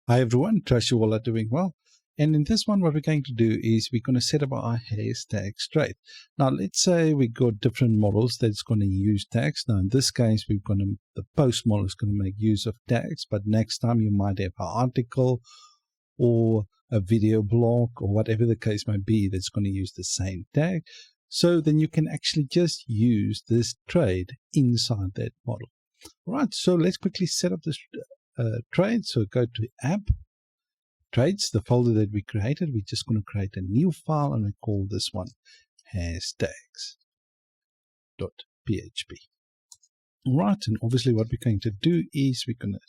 Hi everyone, trust you all are doing well. And in this one, what we're going to do is we're going to set up our HasTags trait. Now, let's say we got different models that's going to use tags. Now, in this case, the post model is going to make use of tags, but next time you might have an article or a video blog or whatever the case might be that's going to use the same tag. So then you can actually just use this trait inside that model. All right, so let's quickly set up this trade. So go to app, trades, the folder that we created. We're just going to create a new file and we call this one HasTags.php. All right, and obviously what we're going to do is we're going to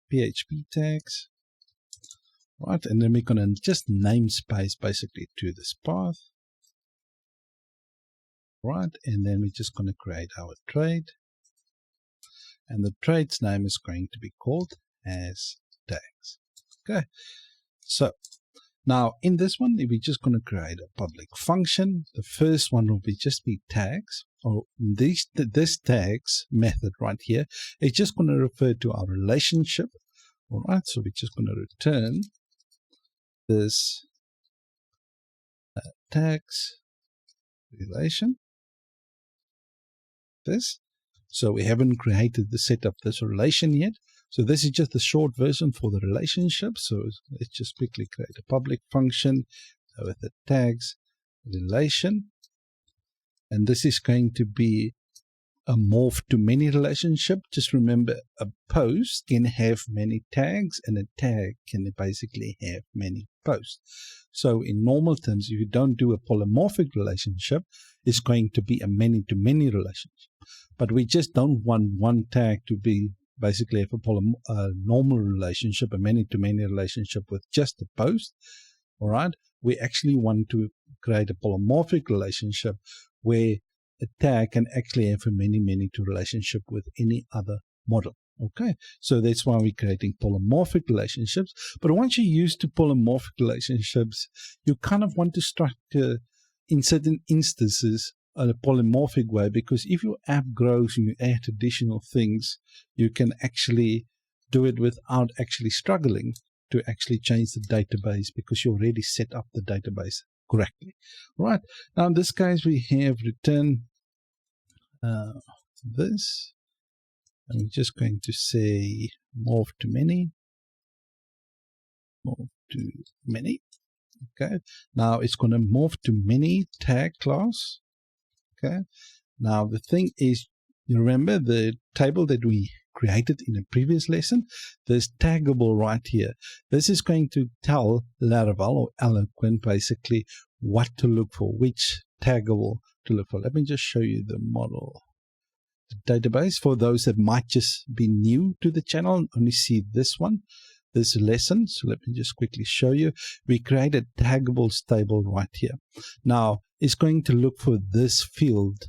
create PHP tags. Right, and then we're going to just namespace basically to this path. Right, and then we're just going to create our trade. And the trade's name is going to be called HasTags. Okay, so now in this one, we're just going to create a public function. The first one will just be tags, or this tags method right here. It's just going to refer to our relationship. All right, so we're just going to return this tags relation. So we haven't created the set of this relation yet. So this is just the short version for the relationship. So let's just quickly create a public function with the tags relation. And this is going to be a morph to many relationship. Just remember, a post can have many tags and a tag can basically have many posts. So in normal terms, if you don't do a polymorphic relationship, it's going to be a many-to-many relationship. But we just don't want one tag to be basically have a normal relationship, a many-to-many relationship with just a post. All right. We actually want to create a polymorphic relationship where a tag can actually have a many-to relationship with any other model. Okay, so that's why we're creating polymorphic relationships. But once you're used to polymorphic relationships, you kind of want to structure in certain instances a polymorphic way, because if your app grows and you add additional things, you can actually do it without actually struggling to actually change the database, because you already set up the database correctly. Right, now in this case we have return this, and we're just going to say morph to many. Okay, now it's going to morph to many tag class. Okay, now the thing is, you remember the table that we created in a previous lesson? This taggable right here, this is going to tell Laravel or Eloquent basically what to look for, which taggable to look for. Let me just show you the model. The database for those that might just be new to the channel and only see this lesson. So let me just quickly show you. We created taggable table right here. Now it's going to look for this field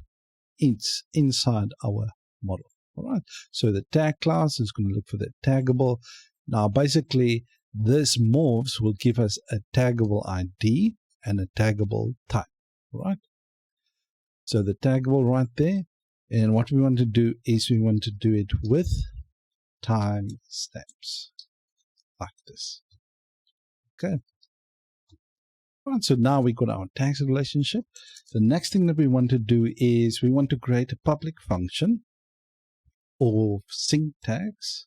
inside our model. All right. So the tag class is going to look for the taggable. Now basically this morphs will give us a taggable ID and a taggable type. All right. So the taggable right there. And what we want to do is we want to do it with timestamps like this. Okay. Right, so now we got our tags relationship. The next thing that we want to do is we want to create a public function of sync tags.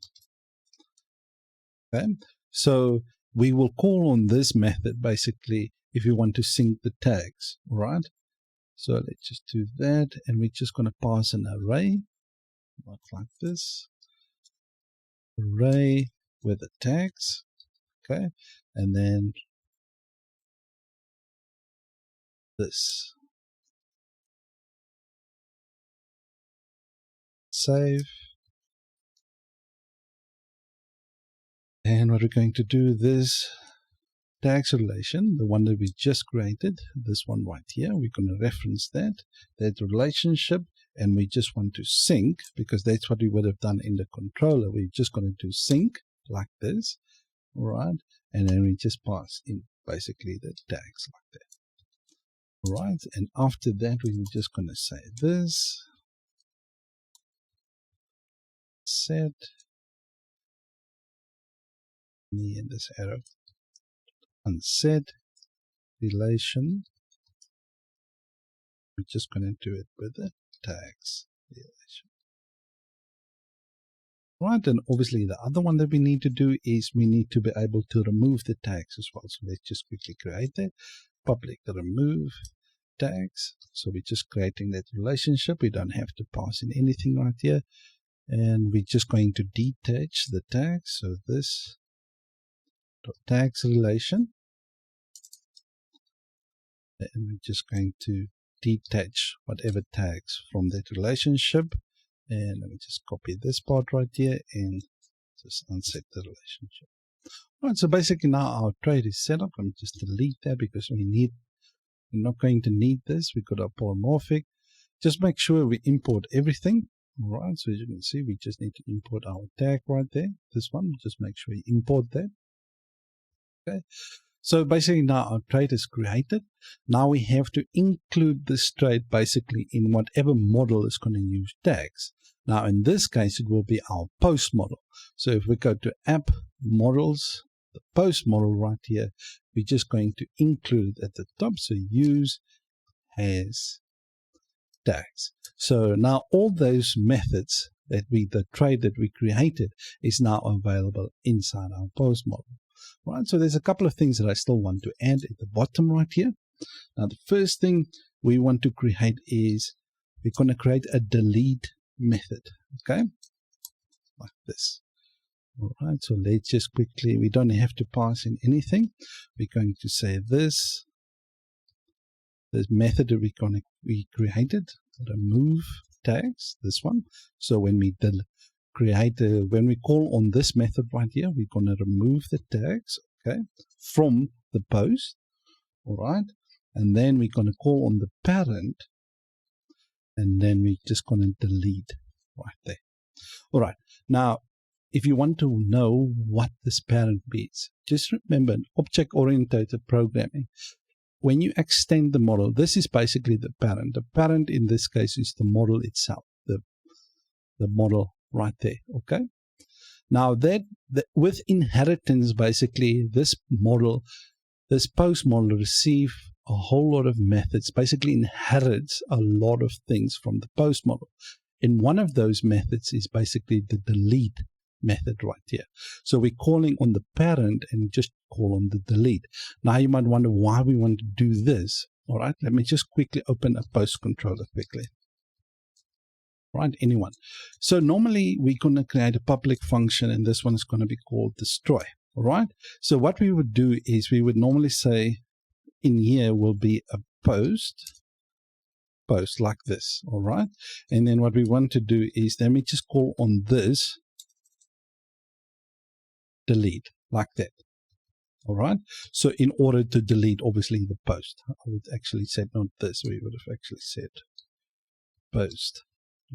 Okay. So we will call on this method basically if you want to sync the tags. All right. So let's just do that, and we're just going to pass an array, like this, array with the tags, okay, and then this. Save. And what we're going to do, this tags relation, the one that we just created, this one right here, we're going to reference that relationship, and we just want to sync, because that's what we would have done in the controller. We're just going to do sync like this, all right, and then we just pass in basically the tags like that. All right, and after that we're just going to say this set me in this arrow, unset relation. We're just going to do it with the tags relation. Right, and obviously the other one that we need to do is we need to be able to remove the tags as well. So let's just quickly create that. Public remove tags. So we're just creating that relationship. We don't have to pass in anything right here. And we're just going to detach the tags. So this tags relation. And we're just going to detach whatever tags from that relationship. And let me just copy this part right here and just unset the relationship. All right, so basically now our trade is set up. Let me just delete that because we're not going to need this. We've got our polymorphic. Just make sure we import everything. All right, so as you can see, we just need to import our tag right there. This one, just make sure you import that. Okay. So basically now our trade is created. Now we have to include this trade basically in whatever model is going to use tags. Now in this case, it will be our post model. So if we go to app models, the post model right here, we're just going to include it at the top. So use HasTags. So now all those methods that the trade that we created is now available inside our post model. Right, so there's a couple of things that I still want to add at the bottom right here. Now the first thing we want to create is we're going to create a delete method, okay, like this. All right, so let's just quickly, we don't have to pass in anything. We're going to say this method that we created, remove tags, this one. So when we when we call on this method right here, we're going to remove the tags, okay, from the post. All right, and then we're going to call on the parent, and then we're just going to delete right there. All right, now if you want to know what this parent means, just remember in object-oriented programming, when you extend the model, this is basically the parent. The parent in this case is the model itself, the model right there, okay? Now with inheritance, basically this post model receive a whole lot of methods, basically inherits a lot of things from the post model. And one of those methods is basically the delete method right here. So we're calling on the parent and just call on the delete. Now you might wonder why we want to do this. All right, let me just quickly open a post controller quickly. Right, anyone. So normally we're going to create a public function, and this one is going to be called destroy. All right, so what we would do is we would normally say in here will be a post like this. All right, and then what we want to do is then we just call on this delete like that. All right, so in order to delete obviously the post, I would actually said not this, we would have actually said post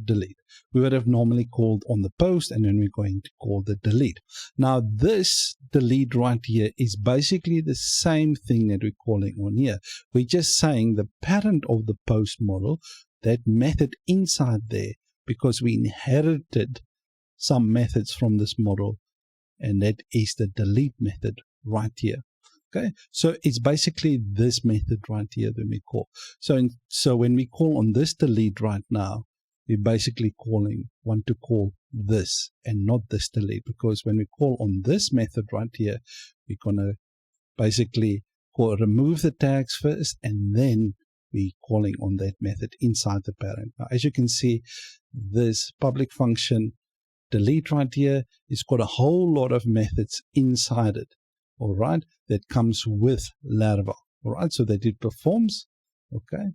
delete. We would have normally called on the post, and then we're going to call the delete. Now this delete right here is basically the same thing that we're calling on here. We're just saying the parent of the post model, that method inside there, because we inherited some methods from this model, and that is the delete method right here. Okay, so it's basically this method right here that we call. So when we call on this delete right now, we're basically want to call this and not this delete, because when we call on this method right here, we're going to basically remove the tags first, and then we're calling on that method inside the parent. Now, as you can see, this public function delete right here, it's got a whole lot of methods inside it, all right, that comes with Laravel, all right, so that it performs, okay.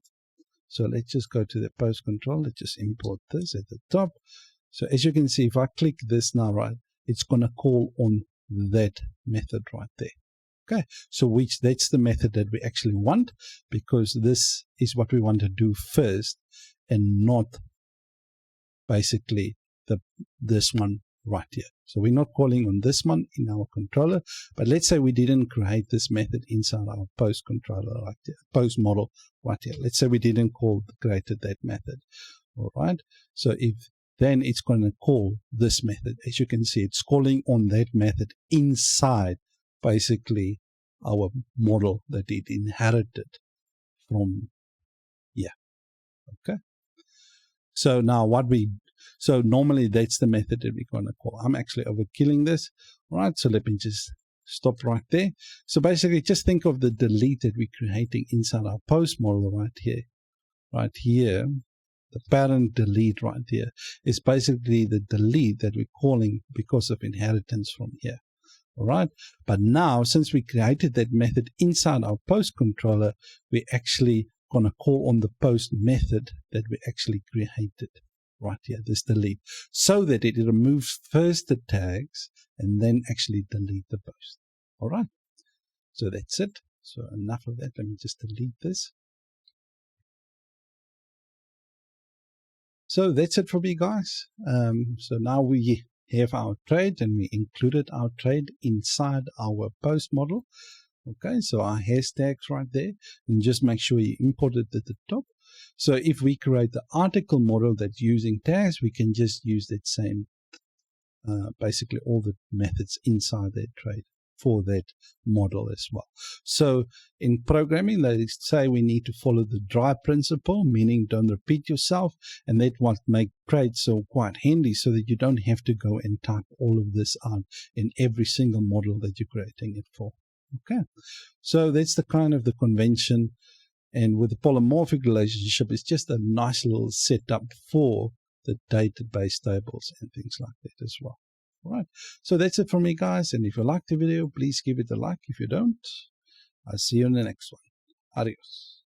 So let's just go to the post control. Let's just import this at the top. So as you can see, if I click this now, right, it's going to call on that method right there. Okay, so that's the method that we actually want, because this is what we want to do first, and not basically this one right here. So we're not calling on this one in our controller, but let's say we didn't create this method inside our post controller right here, post model right here. Let's say we didn't created that method. All right. So if then it's going to call this method. As you can see, it's calling on that method inside basically our model that it inherited from here. Okay. So now so normally that's the method that we're going to call. I'm actually overkilling this. All right, so let me just stop right there. So basically just think of the delete that we're creating inside our post model right here. Right here, the parent delete right here is basically the delete that we're calling because of inheritance from here. All right, but now since we created that method inside our post controller, we're actually going to call on the post method that we actually created right here, this delete, so that it removes first the tags and then actually delete the post. All right, so that's it. So enough of that. Let me just delete this. So that's it for me, guys. So now we have our trade, and we included our trade inside our post model. Okay, so our HasTags right there, and just make sure you import it at the top. So if we create the article model that's using tags, we can just use that same, basically all the methods inside that trade for that model as well. So in programming, they say we need to follow the dry principle, meaning don't repeat yourself, and that what make trades so quite handy, so that you don't have to go and type all of this out in every single model that you're creating it for. Okay, so that's the kind of the convention. And with the polymorphic relationship, it's just a nice little setup for the database tables and things like that as well. All right, so that's it for me, guys. And if you liked the video, please give it a like. If you don't, I'll see you in the next one. Adios.